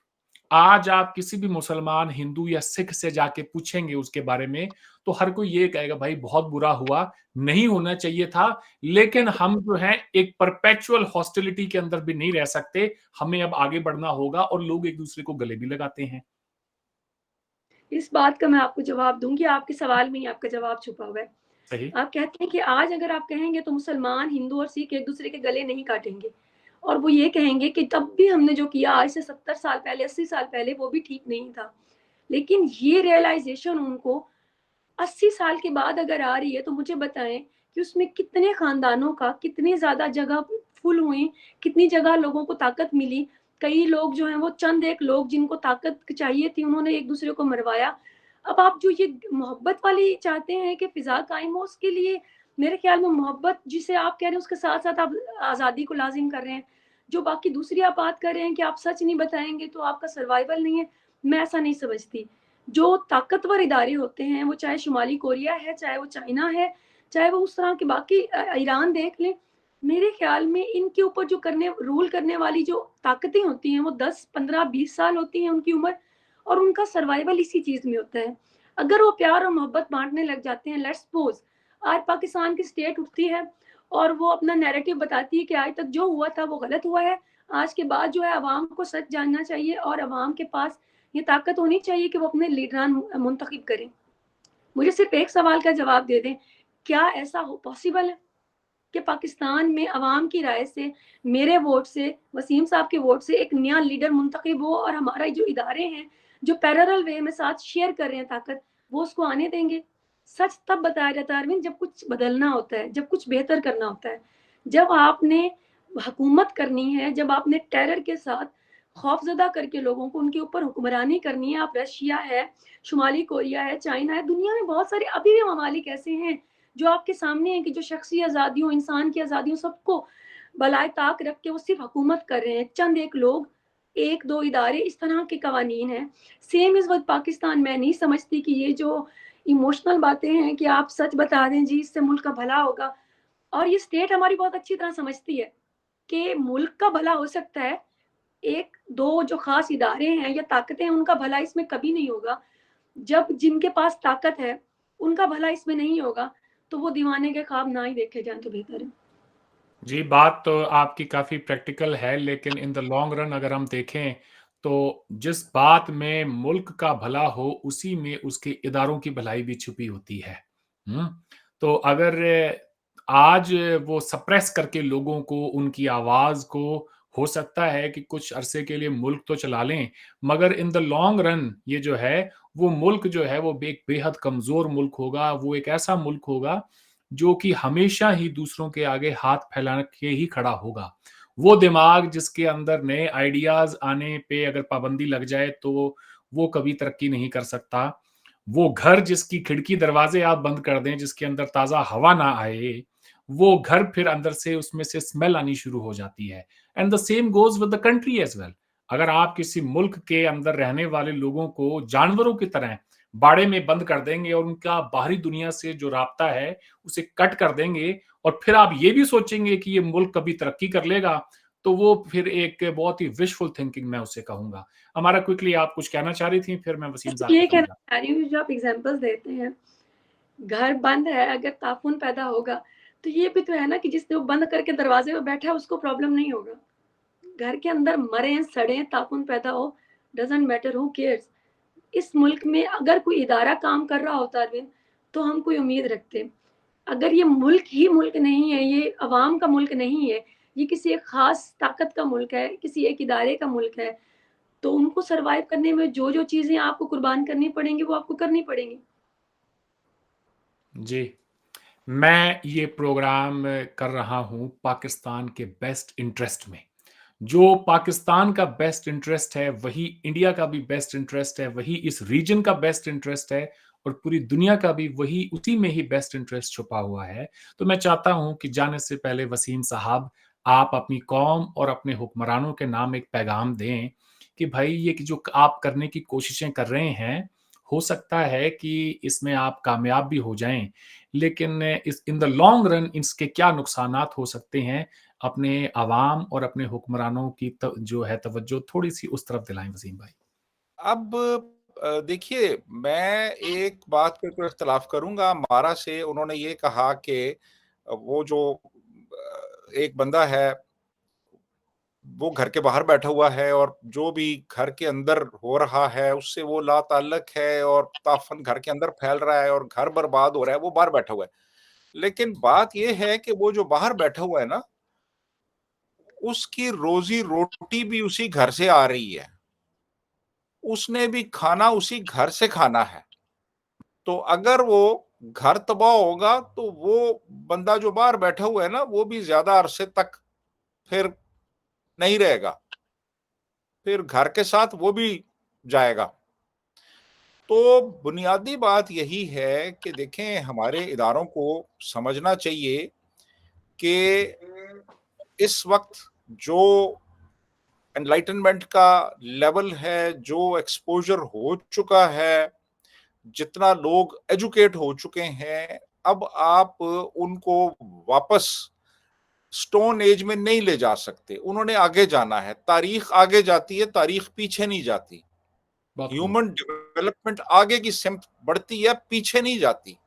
आज आप किसी भी मुसलमान, हिंदू या सिख से जाके पूछेंगे उसके बारे में, तो हर कोई ये कहेगा भाई बहुत बुरा हुआ, नहीं होना चाहिए था, लेकिन हम जो हैं एक परपेचुअल हॉस्टिलिटी के अंदर भी नहीं रह सकते, हमें अब आगे बढ़ना होगा और लोग एक-दूसरे को गले भी लगाते हैं।
इस बात का मैं आपको जवाब दूँगी, आपके सवाल में ही आपका जवाब छुपा हुआ है।
सही।
आप कहते हैं कि आज अगर आप कहेंगे तो मुसलमान, हिंदू और सिख एक-दूसरे के गले नहीं काटेंगे और वो ये कहेंगे कि तब भी हमने जो किया आज से 70 साल पहले, 80 साल पहले, वो भी ठीक नहीं था। लेकिन ये रियलाइज़ेशन उनको 80 साल के बाद अगर आ रही है, तो मुझे बताएँ कि उसमें कितने ख़ानदानों का कितनी ज़्यादा जगह फुल हुई, कितनी जगह लोगों को ताकत मिली। कई लोग जो हैं वो चंद एक लोग जिनको ताकत चाहिए थी, उन्होंने एक-दूसरे को मरवाया। अब आप जो ये मोहब्बत वाली चाहते हैं कि फ़िज़ा कायम हो, उसके लिए मेरे ख़्याल में मोहब्बत जिसे आप कह रहे हैं, उसके साथ-साथ आप आज़ादी को लाज़िम कर रहे हैं। जो बाकी दूसरी आप बात कर रहे हैं कि आप सच नहीं बताएँगे तो आपका सर्वाइवल नहीं है, मैं ऐसा नहीं समझती। जो ताकतवर इदारे होते हैं, वो चाहे शुमाली कोरिया है, चाहे वो चाइना है, चाहे वो उस तरह के बाकी ईरान देख लें, मेरे ख़्याल में इनके ऊपर जो रूल करने वाली जो ताकतें होती हैं, वो 10, 15, 20 साल होती हैं उनकी उम्र और उनका सर्वाइवल इसी चीज़ में होता है। अगर वो प्यार और मोहब्बत बाँटने लग जाते हैं, लेट्स सपोज़ आज पाकिस्तान की स्टेट उठती है और वो अपना नैरेटिव बताती है कि आज तक जो हुआ था, वो गलत हुआ है। आज के बाद जो है अवाम को सच जानना चाहिए और अवाम के पास ये ताकत होनी चाहिए कि वो अपने लीडरान मुंतखब करें। मुझे सिर्फ़ एक सवाल का जवाब दे दें, क्या ऐसा हो पॉसिबल है कि पाकिस्तान में अवाम की राय से, मेरे वोट से, वसीम साहब के वोट से एक नया लीडर मुंतखब हो और हमारा जो इदारे हैं, जो पैरेलल वे में साथ शेयर कर रहे हैं ताकत, वो उसको आने देंगे? सच तब बताया जाता है अरविंद, जब कुछ बदलना होता है, जब कुछ बेहतर करना होता है। जब आपने हुकूमत करनी है, जब आपने टेरर के साथ खौफ़ज़दा करके लोगों को उनके ऊपर हुक्मरानी करनी है, आप रशिया है, शुमाली कोरिया है, चाइना है, दुनिया में बहुत सारे अभी भी ममालिक ऐसे हैं, जो आपके सामने हैं कि जो शख्सी आज़ादियों, इंसान की आज़ादियों सबको बलाए ताक रख के वो सिर्फ़ हुकूमत कर रहे हैं। चंद एक लोग, 1-2 इदारे, इस तरह के कवानीन हैं। सेम इज़ विद पाकिस्तान, मैं नहीं समझती कि ये जो इमोशनल बातें हैं कि आप सच बता दें जी, इससे मुल्क का भला होगा और ये स्टेट हमारी बहुत अच्छी तरह समझती है कि मुल्क का भला हो सकता है, 1-2 जो ख़ास इदारे हैं या ताकतें हैं, उनका भला इसमें कभी नहीं होगा। जब जिनके पास ताकत है, उनका भला इसमें नहीं होगा, तो वो दीवाने के ख्वाब ना ही देखे जाएँ तो बेहतर है।
जी, बात तो आपकी काफ़ी प्रैक्टिकल है, लेकिन इन द लॉन्ग रन अगर हम देखें, तो जिस बात में मुल्क का भला हो, उसी में उसके इदारों की भलाई भी छुपी होती है। हुँ? तो अगर आज वो सप्रेस करके लोगों को, उनकी आवाज़ को, हो सकता है कि कुछ अरसे के लिए मुल्क तो चला लें, मगर इन द लॉन्ग रन ये जो है, वो मुल्क जो है, वो एक बेहद कमज़ोर मुल्क होगा, वो एक ऐसा मुल्क होगा जो कि हमेशा ही दूसरों के आगे हाथ फैला के ही खड़ा होगा। वो दिमाग जिसके अंदर नए आइडियाज़ आने पे अगर पाबंदी लग जाए तो वो कभी तरक्की नहीं कर सकता। वो घर जिसकी खिड़की दरवाज़े आप बंद कर दें, जिसके अंदर ताज़ा हवा ना आए, वो घर फिर अंदर से उसमें से स्मेल आनी शुरू हो जाती है। And the same goes with the country as well. अगर आप किसी मुल्क के अंदर रहने वाले लोगों को जानवरों की तरह बाड़े में बंद कर देंगे और उनका बाहरी दुनिया से जो राब्ता है, उसे कट कर देंगे और फिर आप ये भी सोचेंगे कि ये मुल्क कभी तरक्की कर लेगा, तो वो फिर एक बहुत ही विशफुल थिंकिंग मैं उसे कहूँगा। हमारा क्विकली आप कुछ कहना चाह रही थीं, फिर मैं वसीम
बस
साहब
ये
पे
कहना
कहूँगा।
चाह रही हूँ, जो आप एग्ज़ाम्पल्स देते हैं, घर बंद है, अगर तापुन पैदा होगा, तो ये भी तो है ना कि जिसने वो बंद करके दरवाज़े पे बैठा है, उसको प्रॉब्लम नहीं होगा। घर के अंदर मरें, सड़ें, तापुन पैदा हो, डज़न्ट मैटर, हू केयर्स? इस मुल्क में अगर कोई इदारा काम कर रहा होता अरविंद, तो हम कोई उम्मीद रखते। अगर ये मुल्क ही मुल्क नहीं है, ये अवाम का मुल्क नहीं है, ये किसी एक ख़ास ताकत का मुल्क है, किसी एक इदारे का मुल्क है, तो उनको सर्वाइव करने में जो-जो चीज़ें आपको कुर्बान करनी पड़ेंगी, वो आपको करनी पड़ेंगी।
जी। मैं ये प्रोग्राम कर रहा हूँ पाकिस्तान के बेस्ट इंटरेस्ट में। जो पाकिस्तान का बेस्ट इंटरेस्ट है, वही इंडिया का भी बेस्ट इंटरेस्ट है, वही इस रीजन का बेस्ट इंटरेस्ट है और पूरी दुनिया का भी वही उसी में ही बेस्ट इंटरेस्ट छुपा हुआ है। तो मैं चाहता हूँ कि जाने से पहले वसीम साहब, आप अपनी कौम और अपने हुक्मरानों के नाम एक पैगाम दें कि भाई ये कि जो आप करने की कोशिशें कर रहे हैं, हो सकता है कि इसमें आप कामयाब भी हो जाएँ। लेकिन इस इन द लॉन्ग रन इसके क्या नुकसानात हो सकते हैं, अपने अवाम और अपने हुक्मरानों की जो है तवज्जो थोड़ी-सी उस तरफ दिलाएँ वसीम भाई।
अब देखिए, मैं एक बात पे तो इख्तिलाफ़ करूँगा। मारा से उन्होंने ये कहा कि वो जो एक बंदा है, वो घर के बाहर बैठा हुआ है और जो भी घर के अंदर हो रहा है, उससे वो लाताल्लुक़ है और ताफ़न घर के अंदर फैल रहा है और घर बर्बाद हो रहा है, वो बाहर बैठा हुआ है। लेकिन बात ये है कि वो जो बाहर बैठा हुआ है ना, उसकी रोज़ी-रोटी भी उसी घर से आ रही है। उसने भी खाना उसी घर से खाना है। तो अगर वो घर तबाह होगा, तो वो बंदा जो बाहर बैठा हुआ है ना, वो भी ज़्यादा अरसे तक फिर नहीं रहेगा। फिर घर के साथ वो भी जाएगा। तो बुनियादी बात यही है कि देखें, हमारे इदारों को समझना चाहिए कि इस वक़्त जो एनलाइटनमेंट का लेवल है, जो एक्सपोज़र हो चुका है, जितना लोग एजुकेट हो चुके हैं, अब आप उनको वापस स्टोन एज में नहीं ले जा सकते। उन्होंने आगे जाना है। तारीख़ आगे जाती है, तारीख़ पीछे नहीं जाती।
बहुत खूब।
ह्यूमन डेवलपमेंट आगे की सिम्त बढ़ती है, पीछे नहीं जाती।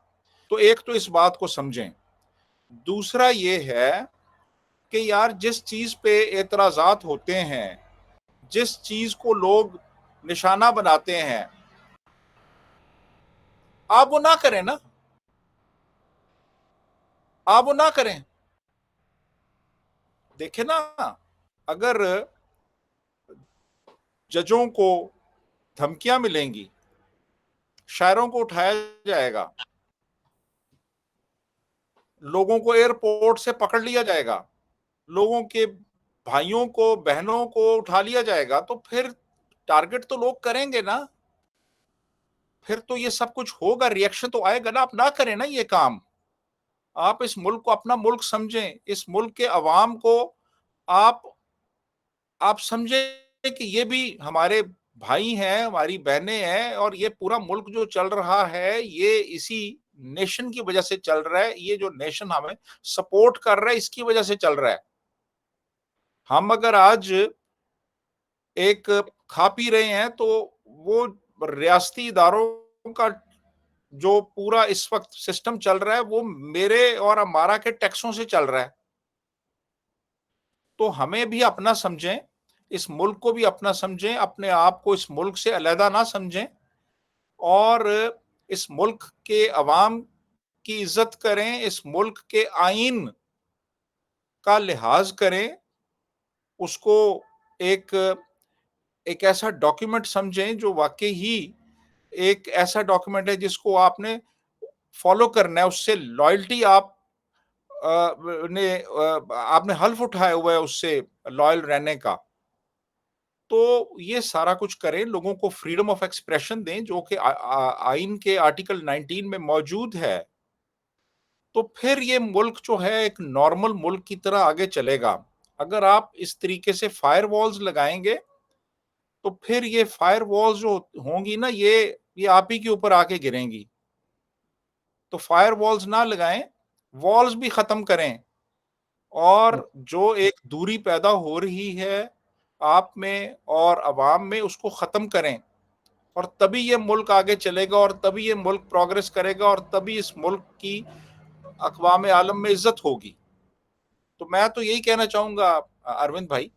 तो एक तो इस बात को समझें। दूसरा ये है कि यार, जिस चीज़ पे एतराज़ात होते हैं, जिस चीज़ को लोग निशाना बनाते हैं, आप वो ना करें ना। आप वो ना करें। देखें ना, अगर जजों को धमकियाँ मिलेंगी, शायरों को उठाया जाएगा, लोगों को एयरपोर्ट से पकड़ लिया जाएगा, लोगों के भाइयों को, बहनों को उठा लिया जाएगा, तो फिर टारगेट तो लोग करेंगे ना। फिर तो ये सब कुछ होगा, रिएक्शन तो आएगा ना। आप ना करें ना ये काम। आप इस मुल्क को अपना मुल्क समझें, इस मुल्क के अवाम को आप समझें कि ये भी हमारे भाई हैं, हमारी बहनें हैं और ये पूरा मुल्क जो चल रहा है, ये इसी नेशन की वजह से चल रहा है। ये जो नेशन हमें सपोर्ट कर रहा है, इसकी वजह से चल रहा है। हम अगर आज एक खा पी रहे हैं, तो वो रियासती इदारों का जो पूरा इस वक़्त सिस्टम चल रहा है, वो मेरे और हमारा के टैक्सों से चल रहा है। तो हमें भी अपना समझें, इस मुल्क को भी अपना समझें, अपने आप को इस मुल्क से अलहदा ना समझें और इस मुल्क के अवाम की इज़्ज़त करें, इस मुल्क के आईन का लिहाज़ करें, उसको एक एक ऐसा डॉक्यूमेंट समझें जो वाक़ई ही एक ऐसा डॉक्यूमेंट है जिसको आपने फॉलो करना है, उससे लॉयल्टी आप आपने हल्फ उठाया हुआ है उससे लॉयल रहने का। तो ये सारा कुछ करें, लोगों को फ्रीडम ऑफ एक्सप्रेशन दें, जो कि आइन के आर्टिकल 19 में मौजूद है। तो फिर ये मुल्क जो है एक नॉर्मल मुल्क की तरह आगे चलेगा। अगर आप इस तरीके से फायरवॉल्स लगाएँगे, तो फिर ये फायरवॉल्स जो होंगी ना, ये ये आप ही के ऊपर आके गिरेंगी। तो फायर वॉल्स ना लगाएं, वॉल्स भी खत्म करें, और जो एक दूरी पैदा हो रही है आप में और अवाम में, उसको खत्म करें, और तभी ये मुल्क आगे चलेगा, और तभी ये मुल्क प्रोग्रेस करेगा, और तभी इस मुल्क की अक़वाम आलम में इज्जत होगी। तो मैं तो यही कहना चाहूंगा अरविंद भाई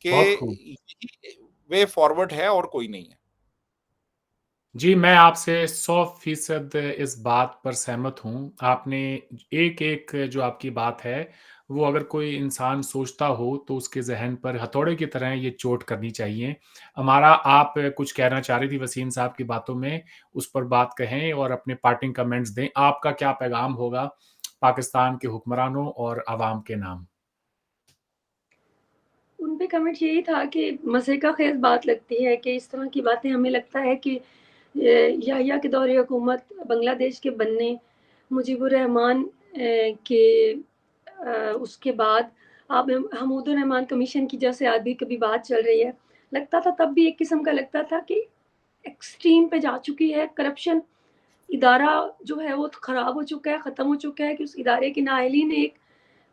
कि
बहुत खूब।
यही वे फॉरवर्ड है और कोई नहीं है।
जी, मैं आपसे 100% इस बात पर सहमत हूँ। आपने एक-एक जो आपकी बात है, वो अगर कोई इंसान सोचता हो, तो उसके ज़हन पर हथौड़े की तरह ये चोट करनी चाहिए। हमारा आप कुछ कहना चाह रही थी वसीम साहब की बातों में, उस पर बात कहें और अपने पार्टिंग कमेंट्स दें। आपका क्या पैगाम होगा पाकिस्तान के हुक्मरानों और अवाम के नाम?
उन पे कमेंट यही था कि मज़े का ख़ैर बात लगती है कि इस तरह की बातें हमें लगता है कि याहिया के दौरे हुकूमत बांग्लादेश के बनने, मुजीबुर रहमान के उसके बाद अब हमीदुर रहमान कमीशन की जैसे आज भी कभी बात चल रही है, लगता था तब भी एक किस्म का लगता था कि एक्सट्रीम पे जा चुकी है करप्शन। इदारा जो है वो तो ख़राब हो चुका है, ख़त्म हो चुका है कि उस इदारे की नाअहली ने एक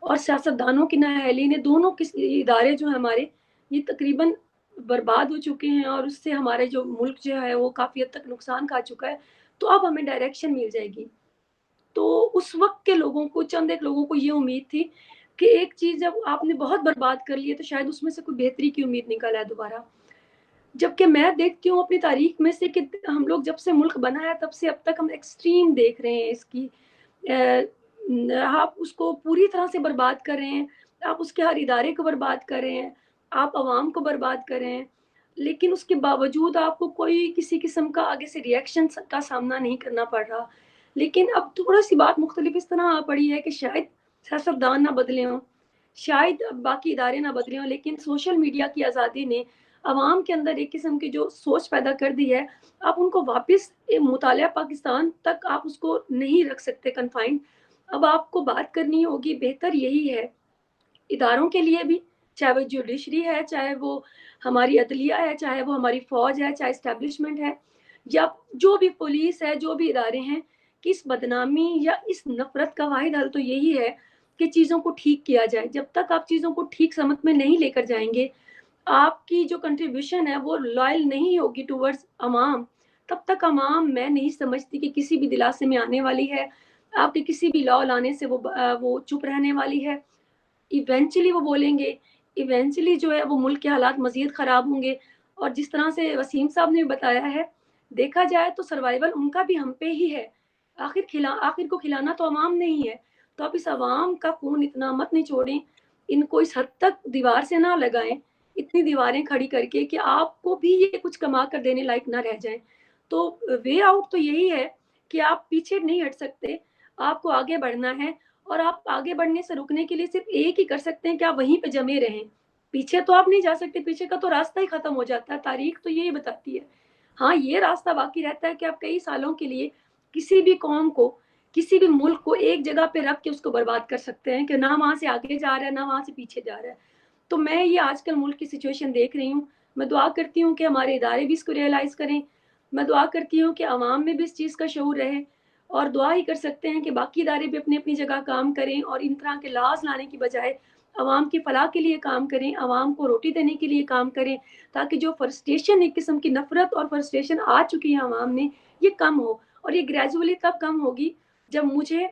और सियासतदानों की नाअहली ने दोनों किस इदारे जो हैं हमारे, ये तकरीबन बर्बाद हो चुके हैं और उससे हमारे जो मुल्क जो है वो काफ़ी हद तक नुकसान खा चुका है। तो अब हमें डायरेक्शन मिल जाएगी। तो उस वक़्त के लोगों को, चंद एक लोगों को ये उम्मीद थी कि एक चीज़ जब आपने बहुत बर्बाद कर ली है तो शायद उसमें से कोई बेहतरी की उम्मीद निकल आए दोबारा। जबकि मैं देखती हूँ अपनी तारीख में से कि हम लोग जब से मुल्क बना है तब से अब तक हम एक्सट्रीम देख रहे हैं इसकी। आप उसको पूरी तरह से बर्बाद कर रहे हैं, आप उसके हर इदारे को बर्बाद कर रहे हैं, आप अवाम को बर्बाद कर रहे हैं, लेकिन उसके बावजूद आपको कोई किसी किस्म का आगे से रिएक्शन का सामना नहीं करना पड़ रहा। लेकिन अब थोड़ा-सी बात मुख्तलिफ इस तरह आ पड़ी है कि शायद सियासतदान ना बदले हों, शायद बाकी इदारे ना बदले हों, लेकिन सोशल मीडिया की आज़ादी ने अवाम के अंदर एक किस्म की जो सोच पैदा कर दी है, आप उनको वापस मुतालिया पाकिस्तान तक आप उसको नहीं रख सकते कन्फाइंड। अब आपको बात करनी होगी, बेहतर यही है, इदारों के लिए भी, चाहे वो जुडिशरी है, चाहे वो हमारी अदलिया है, चाहे वो हमारी फ़ौज है, चाहे एस्टेब्लिशमेंट है, या जो भी पुलिस है, जो भी इदारे हैं, कि इस बदनामी या इस नफ़रत का वाहिद हल तो यही है कि चीज़ों को ठीक किया जाए। जब तक आप चीज़ों को ठीक समत में नहीं लेकर जाएँगे, आपकी जो कंट्रीब्यूशन है वो लॉयल नहीं होगी टुवर्ड्स अवाम, तब तक अवाम मैं नहीं समझती कि किसी भी दिलासे में आने वाली है। आपके किसी भी लॉ लाने से वो चुप रहने वाली है। इवेंचुअली वो बोलेंगे, इवेंचुअली जो है वो मुल्क के हालात मज़ीद ख़राब होंगे, और जिस तरह से वसीम साहब ने भी बताया है, देखा जाए तो सर्वाइवल उनका भी हम पे ही है। आखिर को खिलाना तो अवाम ने ही है। तो आप इस अवाम का खून इतना मत निचोड़ें, इनको इस हद तक दीवार से ना लगाएँ, इतनी दीवारें खड़ी करके कि आपको भी ये कुछ कमा कर देने लायक ना रह जाएँ। तो वे आउट तो यही है कि आप पीछे नहीं हट सकते, आपको आगे बढ़ना है, और आप आगे बढ़ने से रुकने के लिए सिर्फ़ एक ही कर सकते हैं कि आप वहीं पे जमे रहें। पीछे तो आप नहीं जा सकते, पीछे का तो रास्ता ही ख़त्म हो जाता है, तारीख़ तो यही बताती है। हाँ, ये रास्ता बाकी रहता है कि आप कई सालों के लिए किसी भी कौम को, किसी भी मुल्क को एक जगह पे रख के उसको बर्बाद कर सकते हैं कि ना वहाँ से आगे जा रहा है, ना वहाँ से पीछे जा रहा है। तो मैं ये आजकल मुल्क की सिचुएशन देख रही हूँ। मैं दुआ करती हूँ कि हमारे इदारे भी इसको रियलाइज़ करें। मैं दुआ करती हूँ कि अवाम में भी इस चीज़ का शऊर रहे, और दुआ ही कर सकते हैं कि बाकी इदारे भी अपनी-अपनी जगह काम करें और इन तरह के लॉज़ लाने की बजाय अवाम की फलाह के लिए काम करें, अवाम को रोटी देने के लिए काम करें, ताकि जो फ्रस्ट्रेशन, एक किस्म की नफ़रत और फ्रस्ट्रेशन आ चुकी है अवाम में, ये कम हो। और ये ग्रेजुअली तब कम होगी जब मुझे,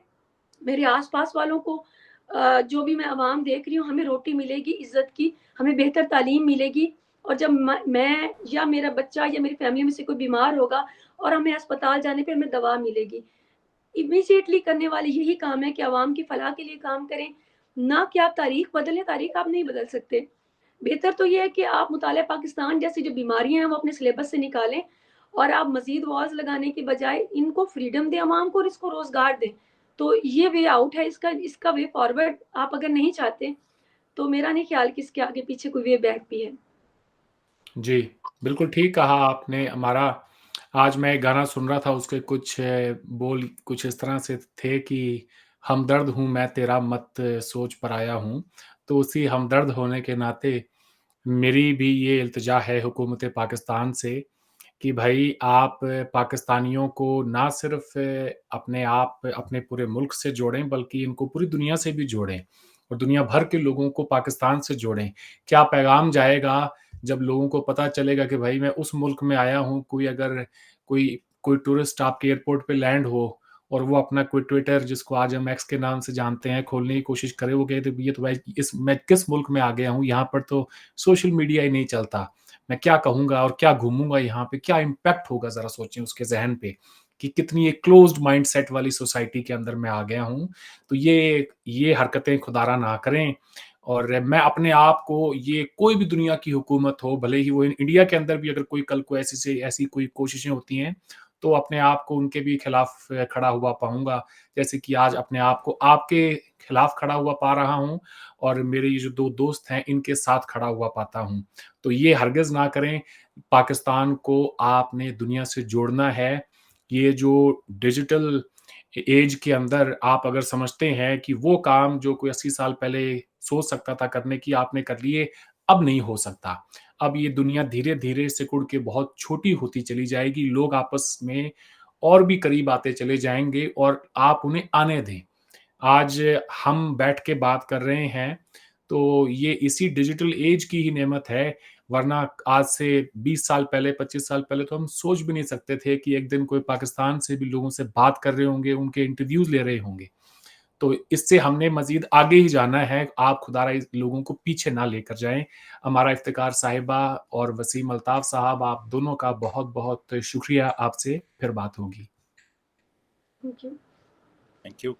मेरे आस-पास वालों को, जो भी मैं अवाम देख रही हूँ, हमें रोटी मिलेगी इज़्ज़त की, हमें बेहतर तालीम मिलेगी, और जब मैं या मेरा बच्चा या मेरी फैमिली में से कोई बीमार होगा और हमें अस्पताल जाने पे हमें दवा मिलेगी। इमीडिएटली करने वाले यही काम है कि अवाम की फलाह के लिए काम करें, ना कि आप तारीख बदलें, तारीख आप नहीं बदल सकते। बेहतर तो ये है कि आप मुतालिया पाकिस्तान जैसी जो बीमारियाँ हैं वो अपने सिलेबस से निकालें, और आप मज़ीद वॉर्स लगाने की बजाय इनको फ्रीडम दें अवाम को और इसको रोज़गार दें। तो ये वे आउट है, इसका इसका वे फॉरवर्ड आप अगर नहीं चाहते, तो मेरा नहीं ख्याल कि इसके आगे पीछे कोई वे बैक भी है।
जी, बिल्कुल ठीक कहा आपने। हमारा आज मैं एक गाना सुन रहा था, उसके कुछ बोल कुछ इस तरह से थे कि हमदर्द हूँ मैं तेरा मत सोच पराया हूँ। तो उसी हमदर्द होने के नाते मेरी भी ये इल्तिजा है हुकूमत पाकिस्तान से कि भाई आप पाकिस्तानियों को ना सिर्फ अपने पूरे मुल्क से जोड़ें, बल्कि इनको पूरी दुनिया से भी जोड़ें और दुनिया भर के लोगों को पाकिस्तान से जोड़ें। क्या पैगाम जाएगा जब लोगों को पता चलेगा कि भाई मैं उस मुल्क में आया हूँ, कोई टूरिस्ट आपके एयरपोर्ट पे लैंड हो और वो अपना कोई ट्विटर, जिसको आज हम एक्स के नाम से जानते हैं, खोलने की कोशिश करे, वो कहते ये तो भाई मैं किस मुल्क में आ गया हूँ, यहाँ पर तो सोशल मीडिया ही नहीं चलता। मैं क्या कहूँगा और क्या घूमूँगा यहाँ पे, क्या इम्पैक्ट होगा, ज़रा सोचें उसके ज़हन पे कि कितनी एक क्लोज़्ड माइंडसेट वाली सोसाइटी के अंदर मैं आ गया हूँ। तो ये हरकतें खुदारा ना करें और मैं अपने आप को, ये कोई भी दुनिया की हुकूमत हो, भले ही वो इंडिया के अंदर भी अगर कोई कल को ऐसी कोई कोशिशें होती हैं, तो अपने आप को उनके भी खिलाफ खड़ा हुआ पाऊँगा। जैसे कि आज अपने आप को आपके खिलाफ खड़ा हुआ पा रहा हूँ और मेरे ये जो 2 दोस्त हैं, इनके साथ खड़ा हुआ पाता हूँ। तो ये हरगिज़ ना करें। पाकिस्तान को आपने दुनिया से जोड़ना है। ये जो डिजिटल एज के अंदर आप अगर समझते हैं कि वो काम जो कोई 80 साल पहले सोच सकता था करने की, आपने कर लिए, अब नहीं हो सकता। अब ये दुनिया धीरे-धीरे सिकुड़ के बहुत छोटी होती चली जाएगी। लोग आपस में और भी करीब आते चले जाएँगे और आप उन्हें आने दें। आज हम बैठ के बात कर रहे हैं, तो ये इसी डिजिटल एज की ही नेमत है, वरना आज से 20 साल पहले, 25 साल पहले तो हम सोच भी नहीं सकते थे कि एक दिन कोई पाकिस्तान से भी लोगों से बात कर रहे होंगे, उनके इंटरव्यूज़ ले रहे होंगे। तो इससे हमने मज़ीद आगे ही जाना है, आप खुदारा इस लोगों को पीछे ना लेकर जाएँ। हमारा इफ्तिकार साहिबा और वसीम अल्ताफ़ साहब, आप दोनों का बहुत-बहुत शुक्रिया, आपसे फिर बात होगी।
Thank you.
Thank you.